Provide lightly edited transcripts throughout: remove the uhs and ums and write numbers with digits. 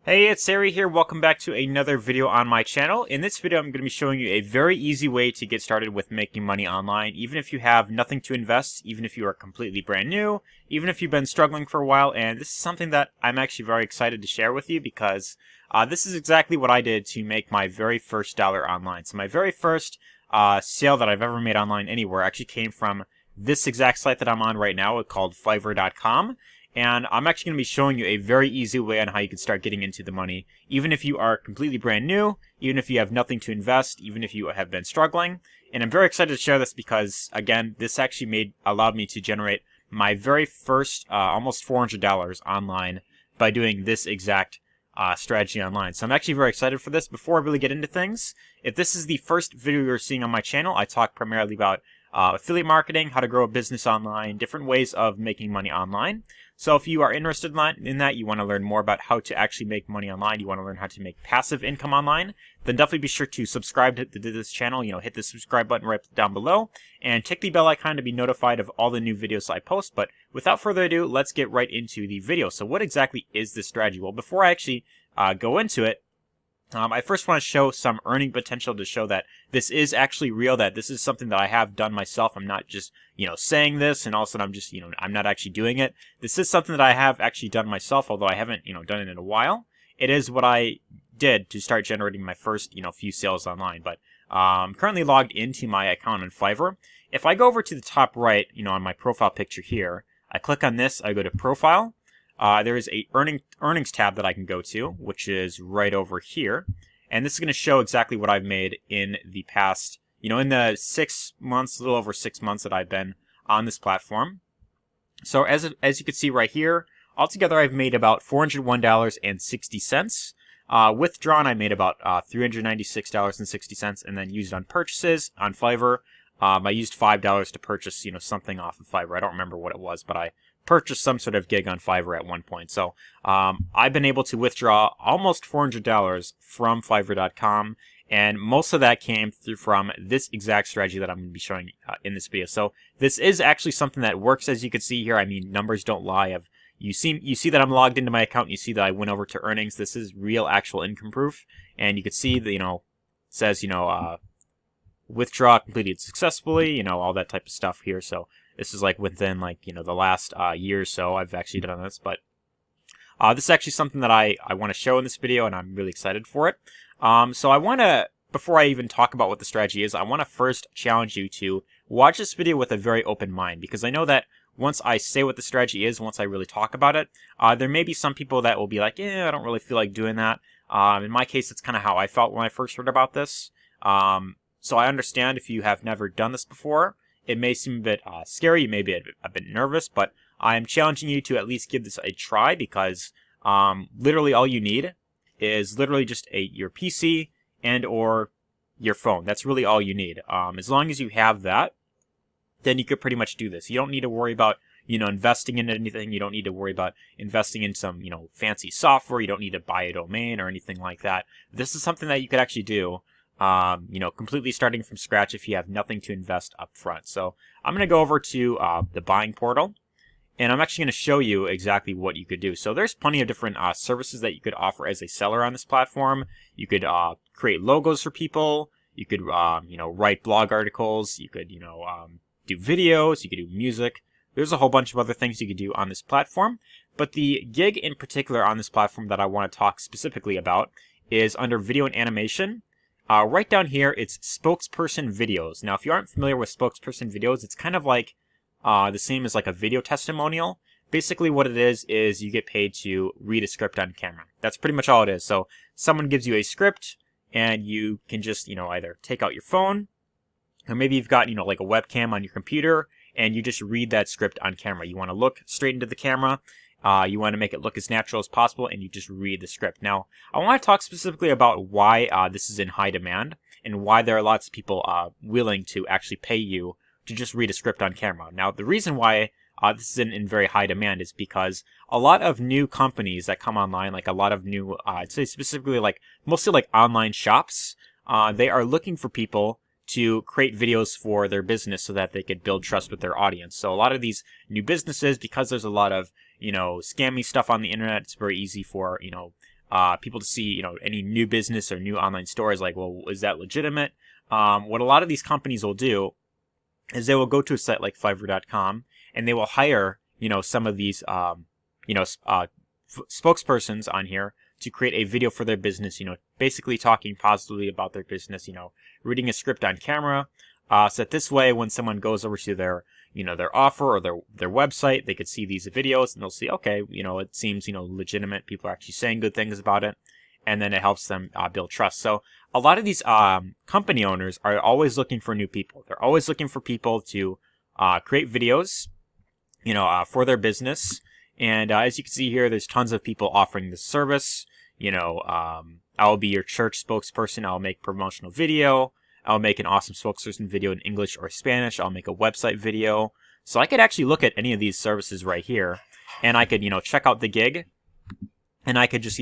Hey, it's Arie here. Welcome back to another video on my channel. In this video, I'm going to be showing you a very easy way to get started with making money online, even if you have nothing to invest, even if you are completely brand new, even if you've been struggling for a while. And this is something that I'm actually very excited to share with you because this is exactly what I did to make my very first dollar online. So my very first sale that I've ever made online anywhere actually came from this exact site that I'm on right now called Fiverr.com. And I'm actually going to be showing you a very easy way on how you can start getting into the money, even if you are completely brand new, even if you have nothing to invest, even if you have been struggling. And I'm very excited to share this because, again, this actually allowed me to generate my very first almost $400 online by doing this exact strategy online. So I'm actually very excited for this. Before I really get into things, if this is the first video you're seeing on my channel, I talk primarily about affiliate marketing, how to grow a business online, different ways of making money online. So if you are interested in that, you want to learn more about how to actually make money online, you want to learn how to make passive income online, then definitely be sure to subscribe to this channel. Hit the subscribe button right down below and tick the bell icon to be notified of all the new videos I post. But without further ado, let's get right into the video. So what exactly is this strategy? Well, before I actually go into it, I first want to show some earning potential to show that this is actually real, that this is something that I have done myself. I'm not just, saying this and all of a sudden I'm just, I'm not actually doing it. This is something that I have actually done myself, although I haven't, done it in a while. It is what I did to start generating my first, few sales online. But I'm currently logged into my account on Fiverr. If I go over to the top right, on my profile picture here, I click on this, I go to profile. There is a earnings tab that I can go to, which is right over here. And this is going to show exactly what I've made in the past, in the 6 months, a little over 6 months that I've been on this platform. So as you can see right here, altogether I've made about $401.60. Withdrawn, I made about $396.60, and then used on purchases on Fiverr. I used $5 to purchase, something off of Fiverr. I don't remember what it was, but I purchased some sort of gig on Fiverr at one point. So I've been able to withdraw almost $400 from Fiverr.com, and most of that came from this exact strategy that I'm going to be showing in this video. So this is actually something that works, as you can see here. I mean, numbers don't lie. You see that I'm logged into my account, and you see that I went over to earnings. This is real, actual income proof, and you can see that it says withdraw completed successfully, all that type of stuff here. So this is like within the last year or so I've actually done this, but this is actually something that I want to show in this video, and I'm really excited for it. So I want to, before I even talk about what the strategy is, I want to first challenge you to watch this video with a very open mind, because I know that once I say what the strategy is, once I really talk about it, there may be some people that will be like, I don't really feel like doing that. In my case, it's kind of how I felt when I first heard about this. So I understand if you have never done this before. It may seem a bit scary, you may be a bit nervous, but I am challenging you to at least give this a try, because literally all you need is literally just your PC and or your phone. That's really all you need. As long as you have that, then you could pretty much do this. You don't need to worry about investing in anything. You don't need to worry about investing in some fancy software. You don't need to buy a domain or anything like that. This is something that you could actually do. Completely starting from scratch if you have nothing to invest up front. So I'm going to go over to the buying portal, and I'm actually going to show you exactly what you could do. So there's plenty of different services that you could offer as a seller on this platform. You could create logos for people. You could write blog articles. You could do videos. You could do music. There's a whole bunch of other things you could do on this platform. But the gig in particular on this platform that I want to talk specifically about is under video and animation. Right down here, it's spokesperson videos. Now, if you aren't familiar with spokesperson videos, it's kind of like the same as like a video testimonial. Basically, what it is you get paid to read a script on camera. That's pretty much all it is. So someone gives you a script, and you can just either take out your phone, or maybe you've got like a webcam on your computer, and you just read that script on camera. You want to look straight into the camera. You want to make it look as natural as possible, and you just read the script. Now, I want to talk specifically about why this is in high demand, and why there are lots of people willing to actually pay you to just read a script on camera. Now, the reason why this is in very high demand is because a lot of new companies that come online, like a lot of new, I'd say specifically mostly like online shops, they are looking for people to create videos for their business so that they could build trust with their audience. So a lot of these new businesses, because there's a lot of scammy stuff on the internet, it's very easy for people to see, any new business or new online stores. Like, well, is that legitimate? What a lot of these companies will do is they will go to a site like Fiverr.com and they will hire, some of these, spokespersons on here to create a video for their business, basically talking positively about their business, reading a script on camera, so that this way, when someone goes over to their, their offer or their website, they could see these videos and they'll see, okay, it seems, legitimate. People are actually saying good things about it. And then it helps them build trust. So a lot of these company owners are always looking for new people. They're always looking for people to create videos, for their business. And as you can see here, there's tons of people offering this service. I'll be your church spokesperson. I'll make promotional video. I'll make an awesome spokesperson video in English or Spanish. I'll make a website video. So I could actually look at any of these services right here, and I could, check out the gig, and I could just,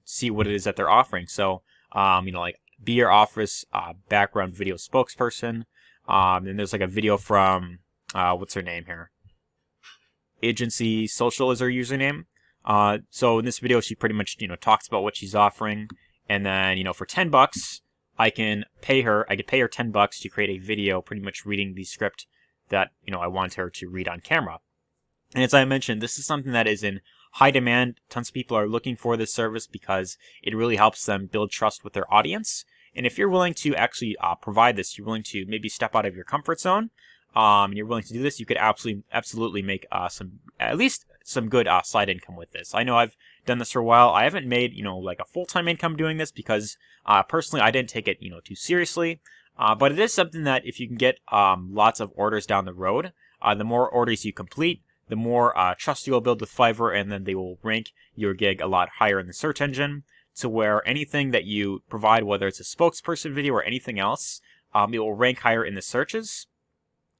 see what it is that they're offering. So, like be your office background video spokesperson. And there's like a video from what's her name here? Agency Social is her username. So in this video, she pretty much, talks about what she's offering. And then, for $10, I can pay her. I could pay her $10 to create a video pretty much reading the script that, I want her to read on camera. And as I mentioned, this is something that is in high demand. Tons of people are looking for this service because it really helps them build trust with their audience. And if you're willing to actually provide this, you're willing to maybe step out of your comfort zone, and you're willing to do this, you could absolutely make at least some good side income with this. I know I've done this for a while. I haven't made, like a full-time income doing this because personally I didn't take it, too seriously. But it is something that if you can get lots of orders down the road, the more orders you complete, the more trust you will build with Fiverr, and then they will rank your gig a lot higher in the search engine, to where anything that you provide, whether it's a spokesperson video or anything else, it will rank higher in the searches.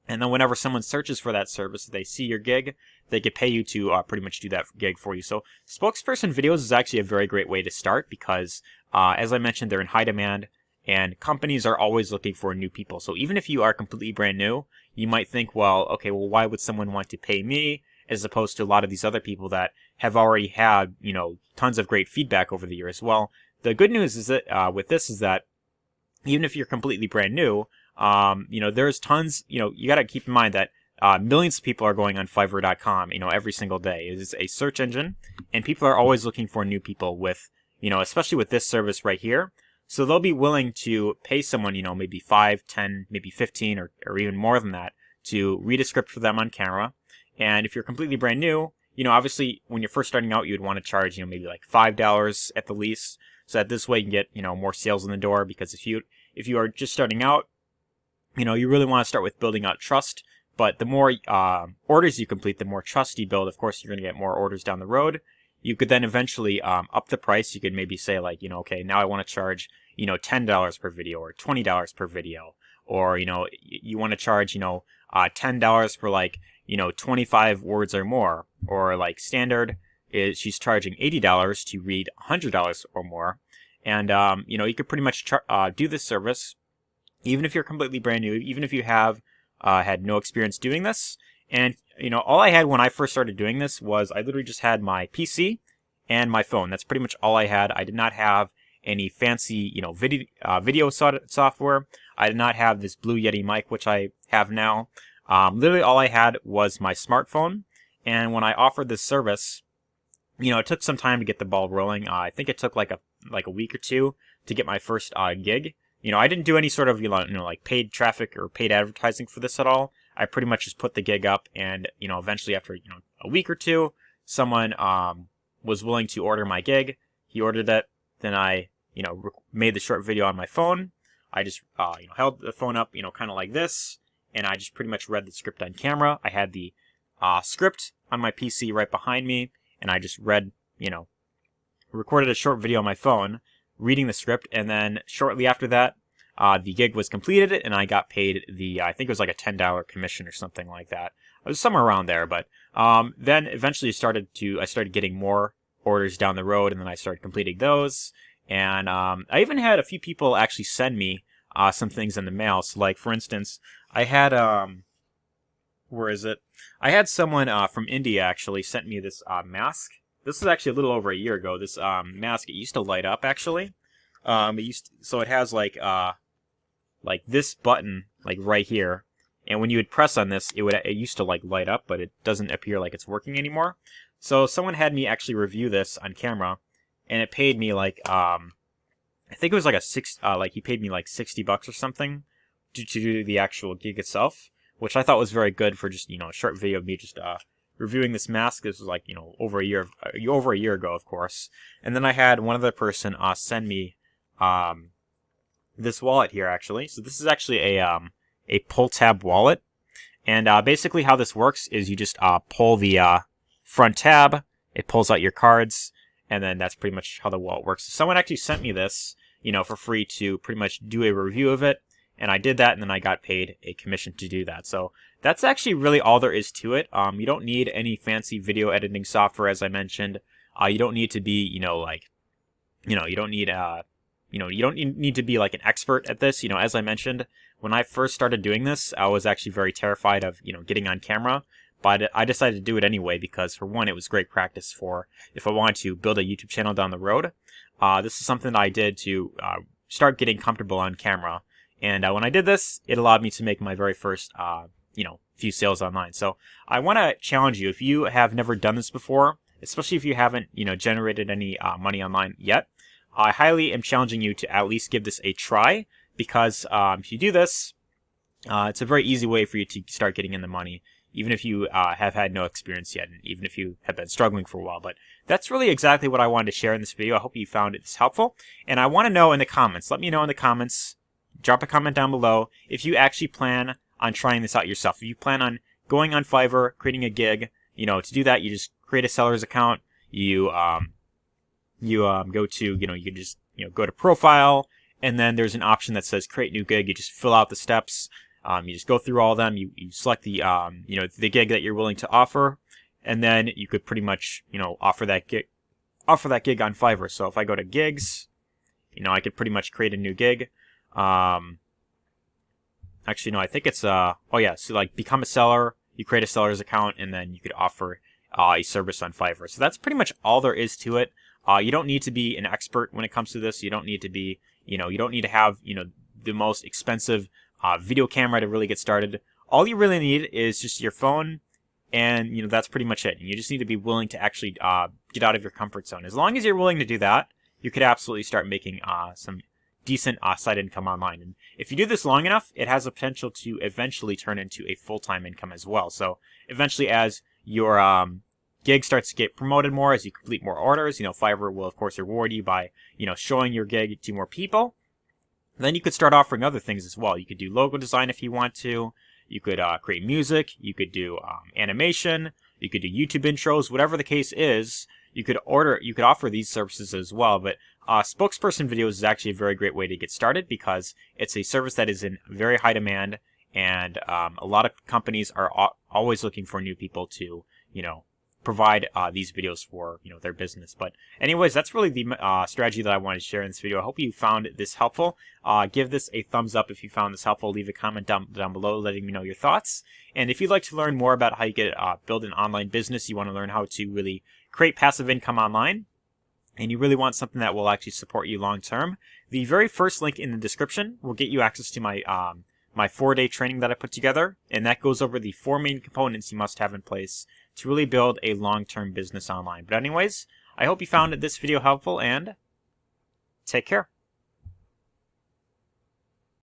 And then whenever someone searches for that service, they see your gig, they could pay you to pretty much do that gig for you. So spokesperson videos is actually a very great way to start because, as I mentioned, they're in high demand. And companies are always looking for new people. So even if you are completely brand new, you might think, well, okay, well, why would someone want to pay me as opposed to a lot of these other people that have already had, tons of great feedback over the years? Well, the good news is that with this is that even if you're completely brand new, there's tons, you got to keep in mind that millions of people are going on Fiverr.com, every single day. It is a search engine, and people are always looking for new people with, especially with this service right here. So they'll be willing to pay someone, maybe 5, 10, maybe 15, or even more than that to read a script for them on camera. And if you're completely brand new, obviously when you're first starting out, you'd want to charge, maybe like $5 at the least. So that this way you can get, more sales in the door. Because if you are just starting out, you really want to start with building out trust. But the more orders you complete, the more trust you build. Of course, you're going to get more orders down the road. You could then eventually up the price. You could maybe say like, okay, now I want to charge, $10 per video or $20 per video. Or, you want to charge, $10 for like, 25 words or more. Or like standard is she's charging $80 to read $100 or more. And, you could pretty much do this service, even if you're completely brand new, even if you have had no experience doing this. And, all I had when I first started doing this was I literally just had my PC and my phone. That's pretty much all I had. I did not have any fancy, video software. I did not have this Blue Yeti mic, which I have now. Literally all I had was my smartphone. And when I offered this service, it took some time to get the ball rolling. I think it took like a week or two to get my first gig. I didn't do any sort of, like paid traffic or paid advertising for this at all. I pretty much just put the gig up, and, eventually after, a week or two, someone was willing to order my gig. He ordered it. Then I, made the short video on my phone. I just, held the phone up, kind of like this, and I just pretty much read the script on camera. I had the script on my PC right behind me, and I just read, recorded a short video on my phone, reading the script, and then shortly after that, the gig was completed, and I got paid I think it was like a $10 commission or something like that. It was somewhere around there, but then eventually I started getting more orders down the road, and then I started completing those. And I even had a few people actually send me some things in the mail. So, like, for instance, I had, where is it? I had someone from India actually sent me this mask. this is actually a little over a year ago. This mask, it used to light up actually. So it has like this button like right here, and when you would press on this, it used to like light up, but it doesn't appear like it's working anymore. So someone had me actually review this on camera, and it paid me like I think it was like he paid me like $60 or something to do the actual gig itself, which I thought was very good for just, a short video of me just reviewing this mask. This was like, over a year ago, of course. And then I had one other person send me this wallet here actually. So this is actually a pull tab wallet, and basically how this works is you just pull the front tab, it pulls out your cards, and then that's pretty much how the wallet works. So someone actually sent me this, for free to pretty much do a review of it, and I did that, and then I got paid a commission to do that. So that's actually really all there is to it. You don't need any fancy video editing software, as I mentioned. You don't need to be, you don't need you don't need to be like an expert at this. As I mentioned, when I first started doing this, I was actually very terrified of, getting on camera. But I decided to do it anyway because, for one, it was great practice for if I wanted to build a YouTube channel down the road. This is something that I did to start getting comfortable on camera. And when I did this, it allowed me to make my very first, few sales online. So I want to challenge you, if you have never done this before, especially if you haven't, generated any money online yet, I highly am challenging you to at least give this a try, because if you do this, it's a very easy way for you to start getting in the money, even if you have had no experience yet, and even if you have been struggling for a while. But that's really exactly what I wanted to share in this video. I hope you found this helpful, and I want to know in the comments, let me know in the comments, drop a comment down below, if you actually plan on trying this out yourself. If you plan on going on Fiverr, creating a gig, to do that, you just create a seller's account, you go to, you just, go to profile, and then there's an option that says create new gig. You just fill out the steps. You just go through all of them. You select the, the gig that you're willing to offer, and then you could pretty much, offer that gig on Fiverr. So if I go to gigs, I could pretty much create a new gig. Actually, no, I think it's, so like become a seller, you create a seller's account, and then you could offer a service on Fiverr. So that's pretty much all there is to it. You don't need to be an expert when it comes to this. You don't need to be, you don't need to have, the most expensive video camera to really get started. All you really need is just your phone, and, that's pretty much it. And you just need to be willing to actually get out of your comfort zone. As long as you're willing to do that, you could absolutely start making some decent side income online. And if you do this long enough, it has the potential to eventually turn into a full-time income as well. So eventually, as your gig starts to get promoted more, as you complete more orders, Fiverr will of course reward you by, showing your gig to more people. Then you could start offering other things as well. You could do logo design if you want to. You could create music. You could do animation. You could do YouTube intros. Whatever the case is, you could offer these services as well. But spokesperson videos is actually a very great way to get started, because it's a service that is in very high demand, and a lot of companies are always looking for new people to, provide these videos for, their business. But anyways, that's really the strategy that I wanted to share in this video. I hope you found this helpful. Give this a thumbs up if you found this helpful. Leave a comment down below letting me know your thoughts. And if you'd like to learn more about how you get build an online business, you want to learn how to really create passive income online, and you really want something that will actually support you long term, the very first link in the description will get you access to my my 4-day training that I put together, and that goes over the 4 main components you must have in place to really build a long-term business online. But anyways, I hope you found this video helpful, and take care.